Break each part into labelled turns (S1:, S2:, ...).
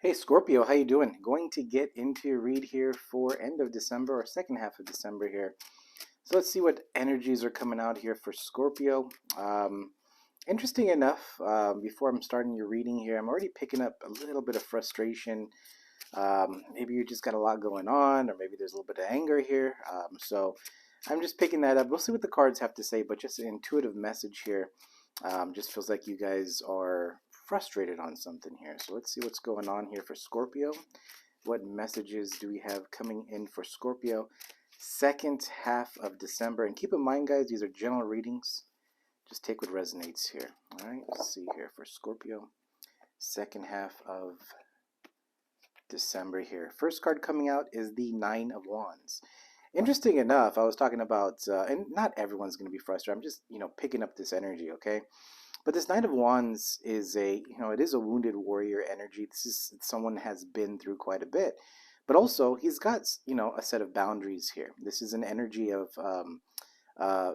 S1: Hey Scorpio, how you doing? Going to get into your read here for end of December or second half of December here. So let's see what energies are coming out here for Scorpio. Interesting enough, before I'm starting your reading here, I'm already picking up a little bit of frustration. Maybe you just got a lot going on, or maybe there's a little bit of anger here. So I'm just picking that up. We'll see what the cards have to say, but just an intuitive message here. Just feels like you guys are frustrated on something here. So let's see what's going on here for Scorpio. What messages do we have coming in for Scorpio? Second half of December. And keep in mind, guys, these are general readings. Just take what resonates here. All right, let's see here for Scorpio. Second half of December here. First card coming out is the Nine of Wands. Interesting enough, I was talking about, and not everyone's going to be frustrated. I'm just, picking up this energy, okay? But this Knight of Wands is it is a wounded warrior energy. This is someone has been through quite a bit. But also, he's got, a set of boundaries here. This is an energy of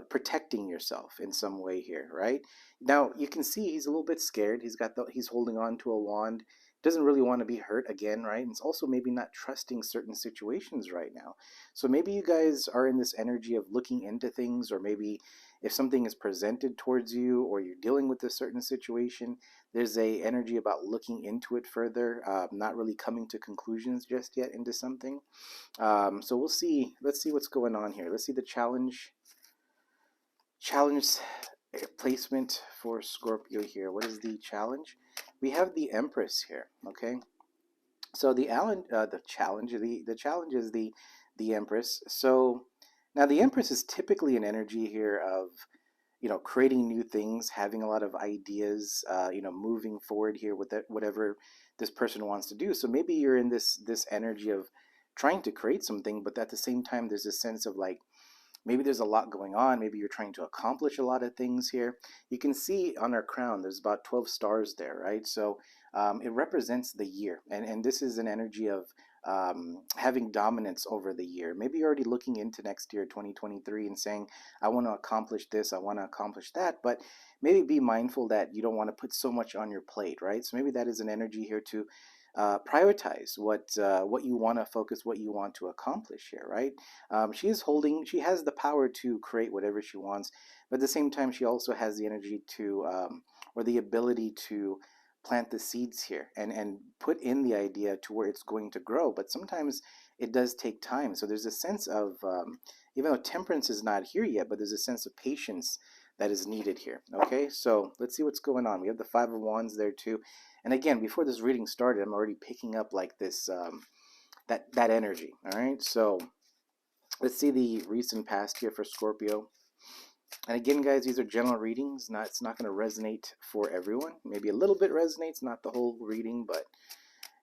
S1: protecting yourself in some way here, right? Now, you can see he's a little bit scared. He's holding on to a wand. Doesn't really want to be hurt again, right? And it's also maybe not trusting certain situations right now. So maybe you guys are in this energy of looking into things, or maybe if something is presented towards you or you're dealing with a certain situation, there's a energy about looking into it further, not really coming to conclusions just yet into something. So we'll see. Let's see what's going on here. Let's see the challenge placement for Scorpio here. What is the challenge? We have the Empress here. Okay, so the challenge is the Empress. So now the Empress is typically an energy here of creating new things, having a lot of ideas, moving forward here with whatever this person wants to do. So maybe you're in this energy of trying to create something, but at the same time, there's a sense of like maybe there's a lot going on. Maybe you're trying to accomplish a lot of things here. You can see on our crown, there's about 12 stars there, right? So it represents the year. And this is an energy of having dominance over the year. Maybe you're already looking into next year, 2023, and saying, I want to accomplish this, I want to accomplish that. But maybe be mindful that you don't want to put so much on your plate, right? So maybe that is an energy here to prioritize what you want to focus, what you want to accomplish here, right? She has the power to create whatever she wants, but at the same time, she also has the energy to, or the ability to plant the seeds here and put in the idea to where it's going to grow. But sometimes it does take time. So there's a sense of, even though temperance is not here yet, but there's a sense of patience that is needed here. Okay, so let's see what's going on. We have the Five of Wands there too. And again, before this reading started, I'm already picking up like this, that energy. All right, so let's see the recent past here for Scorpio. And again, guys, these are general readings. It's not going to resonate for everyone. Maybe a little bit resonates, not the whole reading, but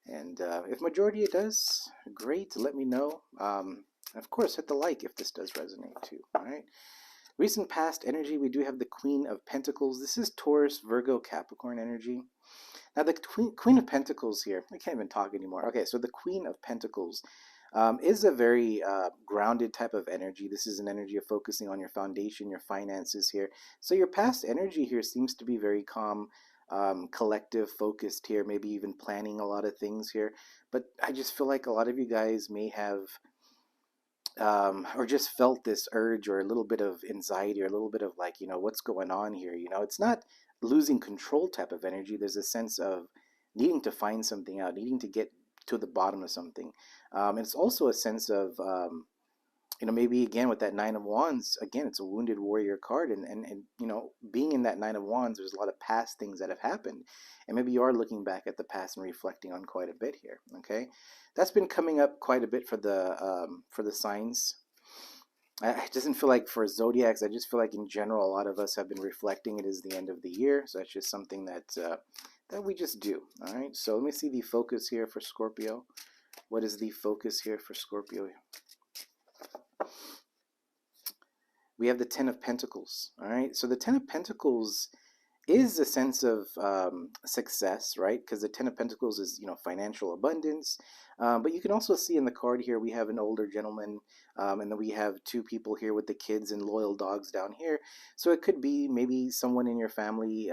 S1: if majority it does, great. Let me know. Of course, hit the like if this does resonate too. All right. Recent past energy, we do have the Queen of Pentacles. This is Taurus, Virgo, Capricorn energy. Now, the Queen of Pentacles here, I can't even talk anymore. Okay, so the Queen of Pentacles is a very grounded type of energy. This is an energy of focusing on your foundation, your finances here. So your past energy here seems to be very calm, collective, focused here, maybe even planning a lot of things here. But I just feel like a lot of you guys may have or just felt this urge or a little bit of anxiety or a little bit of like, what's going on here? It's not losing control type of energy. There's a sense of needing to find something out, needing to get to the bottom of something. And it's also a sense of, maybe again with that Nine of Wands, again, it's a wounded warrior card. And being in that Nine of Wands, there's a lot of past things that have happened. And maybe you are looking back at the past and reflecting on quite a bit here. Okay. That's been coming up quite a bit for the signs. It doesn't feel like for zodiacs. I just feel like in general, a lot of us have been reflecting. It is the end of the year, so that's just something that we just do. All right. So let me see the focus here for Scorpio. What is the focus here for Scorpio? We have the Ten of Pentacles. All right. So the Ten of Pentacles is a sense of success, right? Because the Ten of Pentacles is, financial abundance. But you can also see in the card here, we have an older gentleman, and then we have two people here with the kids and loyal dogs down here. So it could be maybe someone in your family,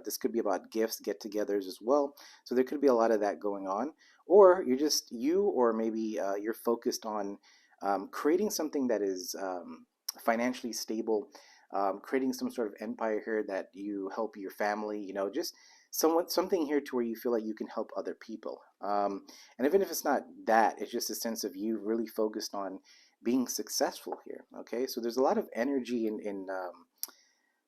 S1: this could be about gifts, get-togethers as well. So there could be a lot of that going on. Or you're just or maybe you're focused on creating something that is financially stable, creating some sort of empire here that you help your family, just something here to where you feel like you can help other people. And even if it's not that, it's just a sense of you really focused on being successful here. Okay, so there's a lot of energy in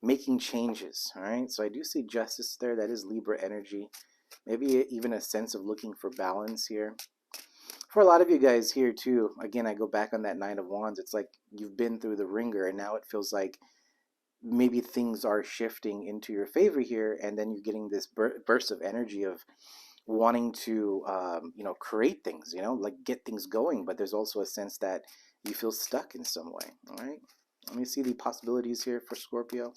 S1: making changes. All right, so I do see justice there. That is Libra energy. Maybe even a sense of looking for balance here. For a lot of you guys here too, again, I go back on that Nine of Wands. It's like you've been through the ringer, and now it feels like maybe things are shifting into your favor here, and then you're getting this burst of energy of wanting to create things, like get things going. But there's also a sense that you feel stuck in some way. All right, let me see the possibilities here for Scorpio.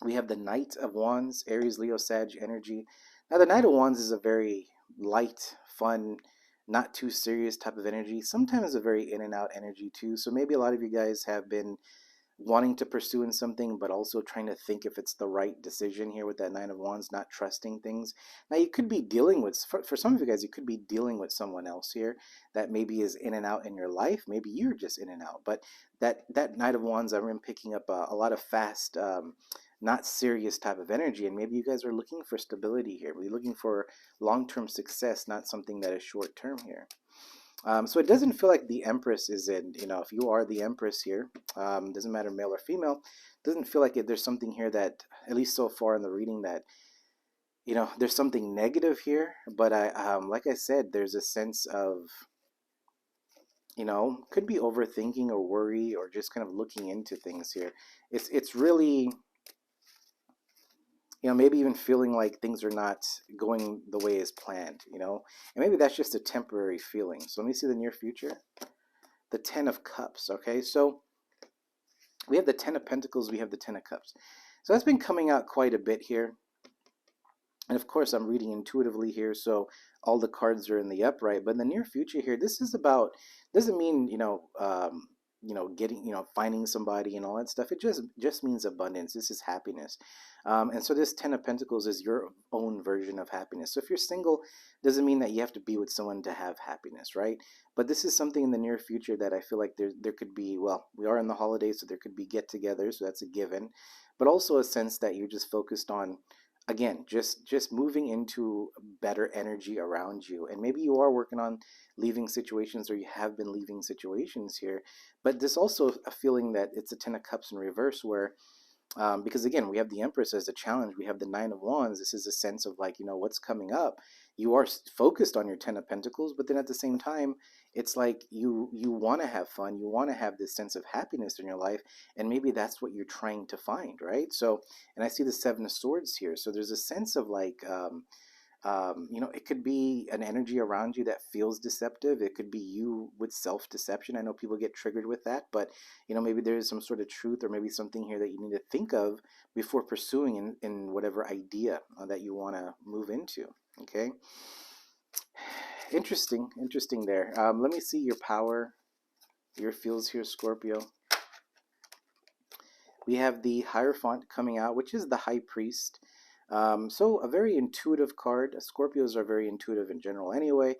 S1: We have the Knight of Wands, Aries, Leo, Sag energy. Now the Knight of Wands is a very light, fun, not too serious type of energy, sometimes a very in and out energy too. So maybe a lot of you guys have been wanting to pursue in something, but also trying to think if it's the right decision here with that Nine of Wands, not trusting things. Now, you could be dealing with, for some of you guys, you could be dealing with someone else here that maybe is in and out in your life. Maybe you're just in and out. But that Knight of Wands, I'm picking up a lot of fast, not serious type of energy. And maybe you guys are looking for stability here. We're looking for long-term success, not something that is short-term here. So it doesn't feel like the Empress is in, if you are the Empress here, doesn't matter male or female, doesn't feel like there's something here that, at least so far in the reading, that, there's something negative here. But like I said, there's a sense of, could be overthinking or worry or just kind of looking into things here. It's really, maybe even feeling like things are not going the way as planned, and maybe that's just a temporary feeling. So let me see the near future. The Ten of Cups. Okay, so we have the Ten of Pentacles, we have the Ten of Cups. So that's been coming out quite a bit here. And of course, I'm reading intuitively here, so all the cards are in the upright. But in the near future here, this is about, doesn't mean, getting, finding somebody and all that stuff. It just means abundance. This is happiness. And so this Ten of Pentacles is your own version of happiness. So if you're single, doesn't mean that you have to be with someone to have happiness, right? But this is something in the near future that I feel like there could be, well, we are in the holidays, so there could be get-togethers, so that's a given. But also a sense that you're just focused on, again, just moving into better energy around you. And maybe you are working on leaving situations, or you have been leaving situations here. But there's also a feeling that it's a Ten of Cups in reverse, where because again, we have the Empress as a challenge, we have the Nine of Wands. This is a sense of like, what's coming up. You are focused on your Ten of Pentacles, but then at the same time, it's like you want to have fun, you want to have this sense of happiness in your life, and maybe that's what you're trying to find, right? So, and I see the Seven of Swords here, so there's a sense of like, it could be an energy around you that feels deceptive. It could be you with self-deception. I know people get triggered with that, but maybe there is some sort of truth, or maybe something here that you need to think of before pursuing in whatever idea that you want to move into. Okay, interesting there. Let me see your power, your feels here, Scorpio. We have the Hierophant coming out, which is the High Priest. So a very intuitive card. Scorpios are very intuitive in general anyway.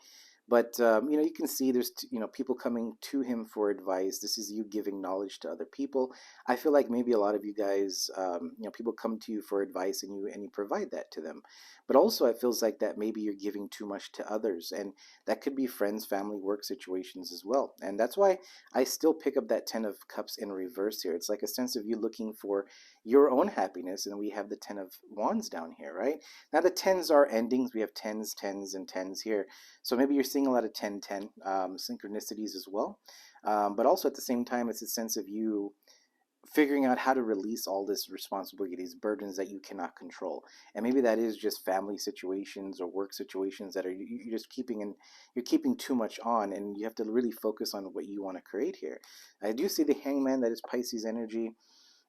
S1: But, you can see there's, people coming to him for advice. This is you giving knowledge to other people. I feel like maybe a lot of you guys, people come to you for advice, and you provide that to them. But also it feels like that maybe you're giving too much to others. And that could be friends, family, work situations as well. And that's why I still pick up that Ten of Cups in reverse here. It's like a sense of you looking for your own happiness. And we have the Ten of Wands down here, right? Now the tens are endings. We have tens, tens, and tens here. So maybe you're seeing a lot of 10-10 synchronicities as well. But also at the same time, it's a sense of you figuring out how to release all this responsibility, these burdens that you cannot control. And maybe that is just family situations or work situations that you're just you're keeping too much on, and you have to really focus on what you want to create here. I do see the Hangman, that is Pisces energy.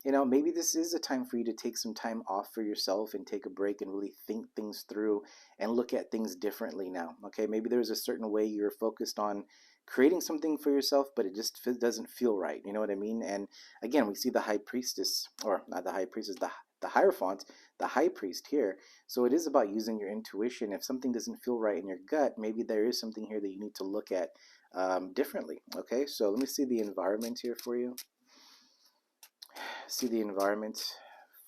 S1: maybe this is a time for you to take some time off for yourself and take a break and really think things through and look at things differently now. Okay, maybe there's a certain way you're focused on creating something for yourself, but it just doesn't feel right. You know what I mean? And again, we see the high priestess, or not the high priestess, the hierophant, the high priest here. So it is about using your intuition. If something doesn't feel right in your gut, maybe there is something here that you need to look at differently. Okay, so let me see the environment here for you. See the environment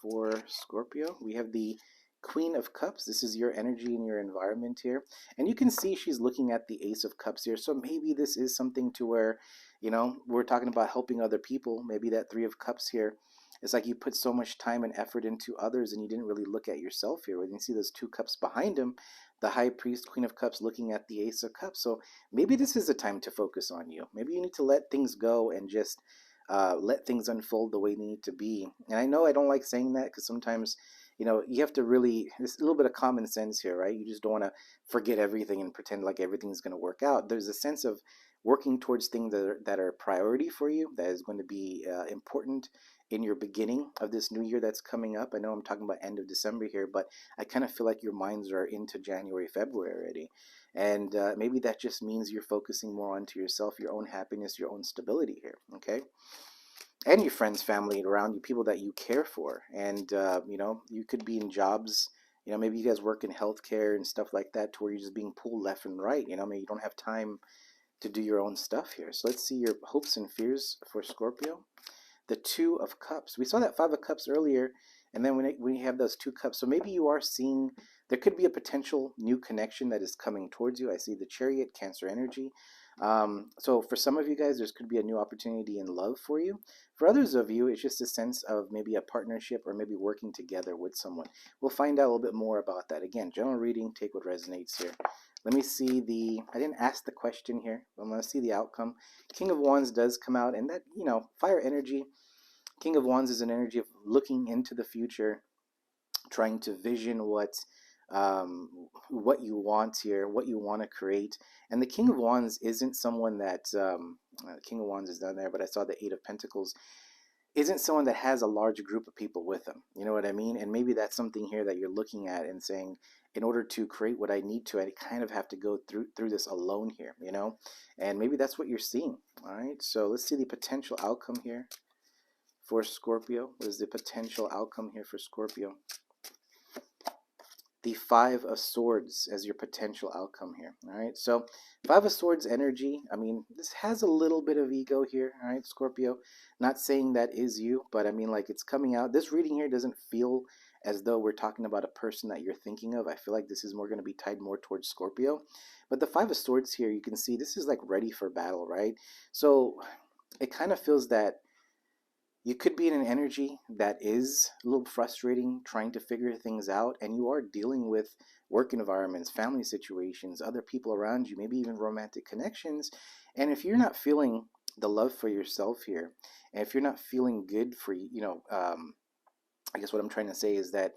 S1: for Scorpio. We have the Queen of Cups. This is your energy in your environment here. And you can see she's looking at the Ace of Cups here. So maybe this is something to where, we're talking about helping other people. Maybe that Three of Cups here. It's like you put so much time and effort into others and you didn't really look at yourself here. When you see those two cups behind him, the High Priest, Queen of Cups looking at the Ace of Cups. So maybe this is a time to focus on you. Maybe you need to let things go and just let things unfold the way they need to be. And I know I don't like saying that because sometimes, you have to really, there's a little bit of common sense here, right? You just don't want to forget everything and pretend like everything's going to work out. There's a sense of working towards things that are a priority for you, that is going to be important in your beginning of this new year that's coming up. I know I'm talking about end of December here, but I kind of feel like your minds are into January, February already. And maybe that just means you're focusing more onto yourself, your own happiness, your own stability here, okay? And your friends, family around you, people that you care for. And, you could be in jobs, maybe you guys work in healthcare and stuff like that to where you're just being pulled left and right. Maybe you don't have time to do your own stuff here. So let's see your hopes and fears for Scorpio. The Two of Cups. We saw that Five of Cups earlier, and then when you have those two cups, so maybe you are seeing there could be a potential new connection that is coming towards you. I see the Chariot, Cancer energy. So for some of you guys, there could be a new opportunity in love for you. For others of you, it's just a sense of maybe a partnership or maybe working together with someone. We'll find out a little bit more about that. Again, general reading, take what resonates here. Let me see I didn't ask the question here. I'm going to see the outcome. King of Wands does come out, and that, fire energy. King of Wands is an energy of looking into the future, trying to vision what you want here, what you want to create. And the King of Wands isn't someone that King of Wands is down there, but I saw the Eight of Pentacles isn't someone that has a large group of people with them. You know what I mean? And maybe that's something here that you're looking at and saying, in order to create what I need to, I kind of have to go through this alone here, And maybe that's what you're seeing. All right. So let's see the potential outcome here for Scorpio. What is the potential outcome here for Scorpio? The Five of Swords as your potential outcome here. All right. So Five of Swords energy. I mean, this has a little bit of ego here. All right, Scorpio. Not saying that is you, but I mean, like, it's coming out. This reading here doesn't feel as though we're talking about a person that you're thinking of. I feel like this is more going to be tied more towards Scorpio. But the Five of Swords here, you can see this is like ready for battle, right? So it kind of feels that you could be in an energy that is a little frustrating, trying to figure things out, and you are dealing with work environments, family situations, other people around you, maybe even romantic connections. And if you're not feeling the love for yourself here, and if you're not feeling good for, I guess what I'm trying to say is that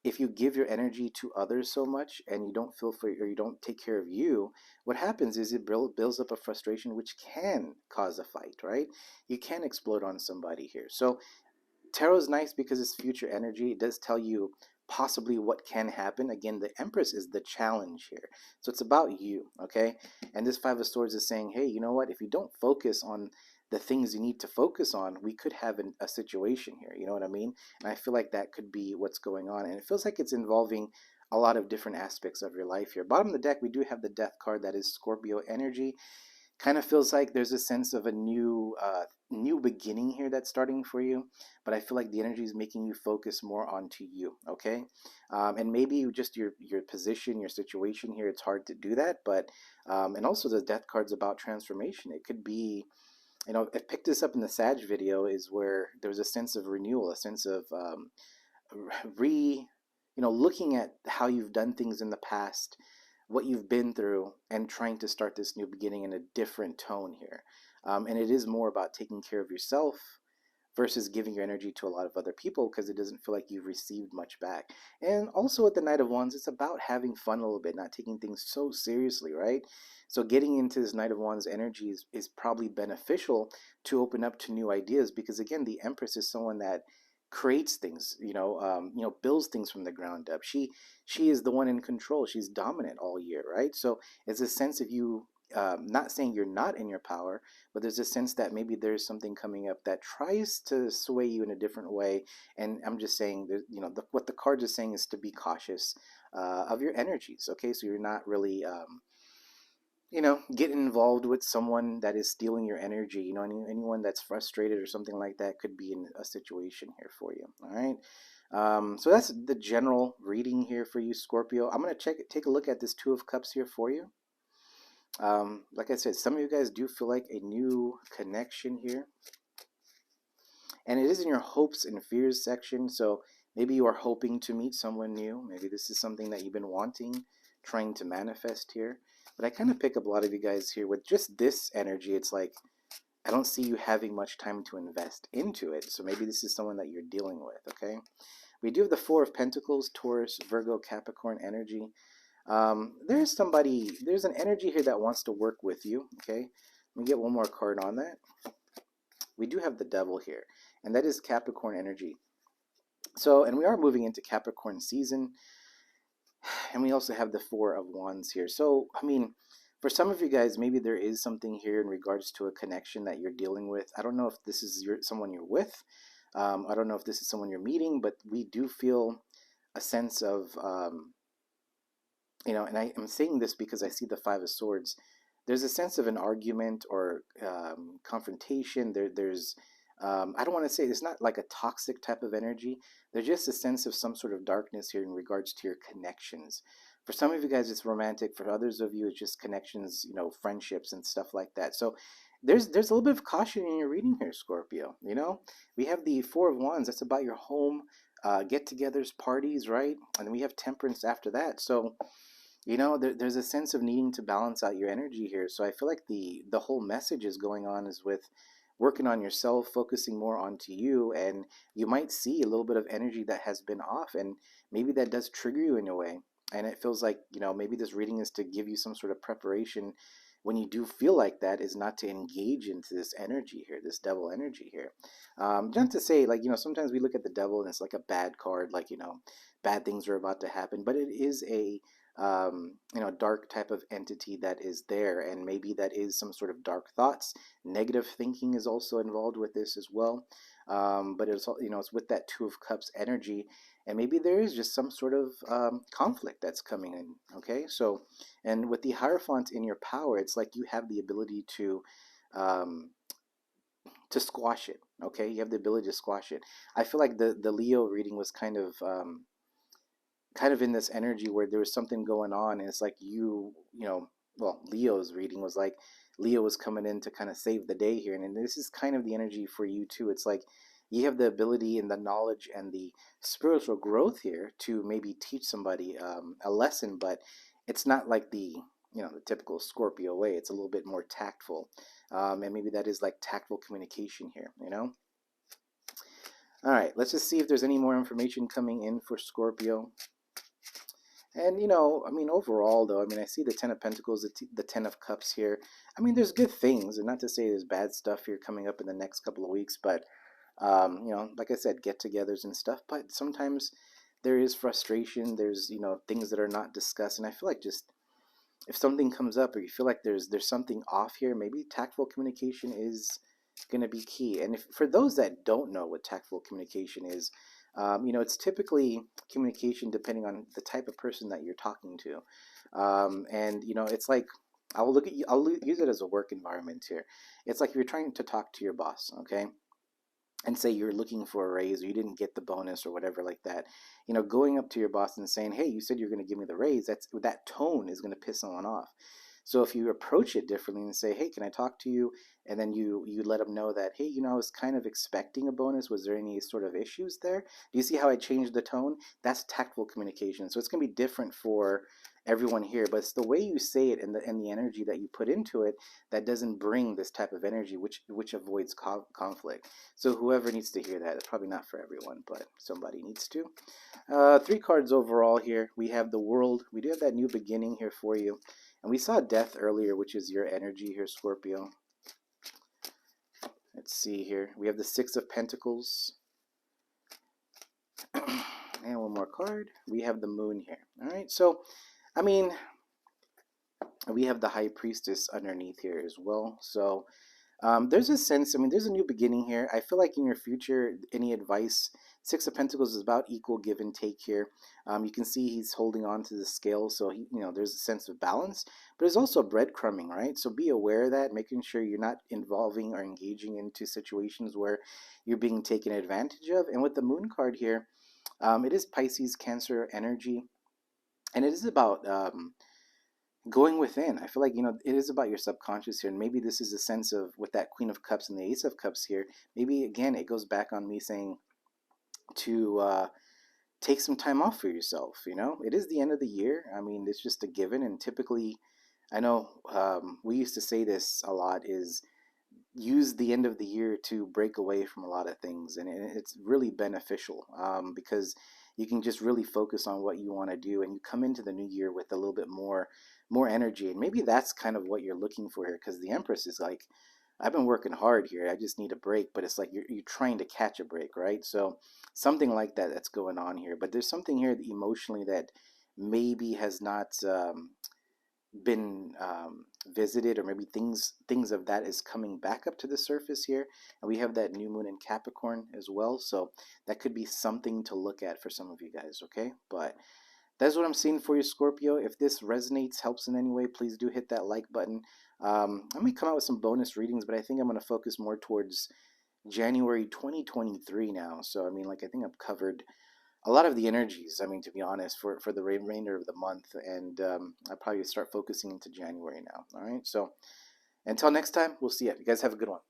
S1: if you give your energy to others so much and you don't feel for, or you don't take care of you, what happens is it builds up a frustration which can cause a fight, right? You can explode on somebody here. So tarot is nice because it's future energy. It does tell you possibly what can happen. Again, the Empress is the challenge here. So it's about you, okay? And this Five of Swords is saying, hey, you know what? If you don't focus on the things you need to focus on, we could have a situation here. You know what I mean? And I feel like that could be what's going on. And it feels like it's involving a lot of different aspects of your life here. Bottom of the deck, we do have the Death card. That is Scorpio energy. Kind of feels like there's a sense of a new beginning here that's starting for you, but I feel like the energy is making you focus more onto you, okay? And maybe just your position, your situation here, it's hard to do that, but and also the Death card's about transformation. It could be, I picked this up in the Sag video, is where there's a sense of renewal, a sense of looking at how you've done things in the past, what you've been through, and trying to start this new beginning in a different tone here. And it is more about taking care of yourself versus giving your energy to a lot of other people because it doesn't feel like you've received much back. And also with the Knight of Wands, it's about having fun a little bit, not taking things so seriously, right? So getting into this Knight of Wands energy is probably beneficial to open up to new ideas because again, the Empress is someone that creates things, builds things from the ground up. She is the one in control. She's dominant all year, right? So it's a sense of you, not saying you're not in your power, but there's a sense that maybe there's something coming up that tries to sway you in a different way. And I'm just saying that, what the cards are saying is to be cautious of your energies. Okay, so you're not really get involved with someone that is stealing your energy. Anyone that's frustrated or something like that could be in a situation here for you. All right. So that's the general reading here for you, Scorpio. I'm going to take a look at this Two of Cups here for you. Like I said, some of you guys do feel like a new connection here. And it is in your hopes and fears section. So maybe you are hoping to meet someone new. Maybe this is something that you've been wanting, trying to manifest here. But I kind of pick up a lot of you guys here with just this energy. It's like, I don't see you having much time to invest into it. So maybe this is someone that you're dealing with, okay? We do have the Four of Pentacles, Taurus, Virgo, Capricorn energy. There's an energy here that wants to work with you, okay? Let me get one more card on that. We do have the Devil here, and that is Capricorn energy. So, and we are moving into Capricorn season, and we also have the Four of Wands here. So, I mean, for some of you guys, maybe there is something here in regards to a connection that you're dealing with. I don't know if this is someone you're with. I don't know if this is someone you're meeting, but we do feel a sense of, and I am saying this because I see the Five of Swords. There's a sense of an argument or confrontation. There's I don't want to say it's not like a toxic type of energy. There's just a sense of some sort of darkness here in regards to your connections. For some of you guys, it's romantic. For others of you, it's just connections, friendships and stuff like that. So there's a little bit of caution in your reading here, Scorpio. We have the Four of Wands. That's about your home, get-togethers, parties, right? And then we have Temperance after that. So there's a sense of needing to balance out your energy here. So I feel like the whole message is going on is with working on yourself, focusing more onto you, and you might see a little bit of energy that has been off, and maybe that does trigger you in a way. And it feels like, maybe this reading is to give you some sort of preparation when you do feel like that, is not to engage into this energy here, this devil energy here. Not to say, like, sometimes we look at the devil and it's like a bad card, like, bad things are about to happen, but it is a dark type of entity that is there, and maybe that is some sort of dark thoughts. Negative thinking is also involved with this as well. But it's it's with that Two of Cups energy, and maybe there is just some sort of conflict that's coming in. Okay, so, and with the Hierophant in your power, it's like you have the ability um, to squash it. Okay, you have the ability to squash it. I feel like the Leo reading was kind of in this energy where there was something going on, and it's like Leo's reading was like Leo was coming in to kind of save the day here, and this is kind of the energy for you too. It's like you have the ability and the knowledge and the spiritual growth here to maybe teach somebody a lesson, but it's not like the typical Scorpio way. It's a little bit more tactful, and maybe that is like tactful communication here. All right, let's just see if there's any more information coming in for Scorpio. And, overall, though, I see the Ten of Pentacles, the Ten of Cups here. There's good things, and not to say there's bad stuff here coming up in the next couple of weeks, but, like I said, get-togethers and stuff. But sometimes there is frustration. There's, things that are not discussed. And I feel like just if something comes up or you feel like there's something off here, maybe tactful communication is going to be key. And for those that don't know what tactful communication is, it's typically communication depending on the type of person that you're talking to. And, it's like, I'll use it as a work environment here. It's like you're trying to talk to your boss, okay? And say you're looking for a raise or you didn't get the bonus or whatever like that. Going up to your boss and saying, hey, you said you're going to give me the raise, that tone is going to piss someone off. So if you approach it differently and say, hey, can I talk to you? And then you let them know that, hey, I was kind of expecting a bonus. Was there any sort of issues there? Do you see how I changed the tone? That's tactful communication. So it's going to be different for everyone here, but it's the way you say it and the energy that you put into it that doesn't bring this type of energy, which avoids conflict. So whoever needs to hear that, it's probably not for everyone, but somebody needs to. Three cards overall here. We have the World. We do have that new beginning here for you. And we saw Death earlier, which is your energy here, Scorpio. Let's see here. We have the Six of Pentacles. And one more card. We have the Moon here. All right. So, I mean, we have the High Priestess underneath here as well. So, there's a sense, I mean, there's a new beginning here. I feel like in your future, any advice, Six of Pentacles is about equal give and take here. You can see he's holding on to the scale, so there's a sense of balance, but there's also breadcrumbing, right? So be aware of that, making sure you're not involving or engaging into situations where you're being taken advantage of. And with the Moon card here, it is Pisces, Cancer energy, and it is about going within. I feel like, it is about your subconscious here. And maybe this is a sense of with that Queen of Cups and the Ace of Cups here. Maybe again, it goes back on me saying to take some time off for yourself. It is the end of the year. I mean, it's just a given. And typically, I know we used to say this a lot, is use the end of the year to break away from a lot of things, and it's really beneficial because you can just really focus on what you want to do, and you come into the new year with a little bit more energy. And maybe that's kind of what you're looking for here, because the Empress is like, I've been working hard here, I just need a break. But it's like you're trying to catch a break, right? So something like that that's going on here. But there's something here that emotionally that maybe has not been visited, or maybe things of that is coming back up to the surface here. And we have that new moon in Capricorn as well, so that could be something to look at for some of you guys. Okay, but that's what I'm seeing for you, Scorpio. If this resonates, helps in any way, please do hit that like button. I may come out with some bonus readings, but I think I'm going to focus more towards January 2023 now. So I mean, like, I think I've covered a lot of the energies, I mean, to be honest, for the remainder of the month. And I'll probably start focusing into January now. All right. So until next time, we'll see you. You guys have a good one.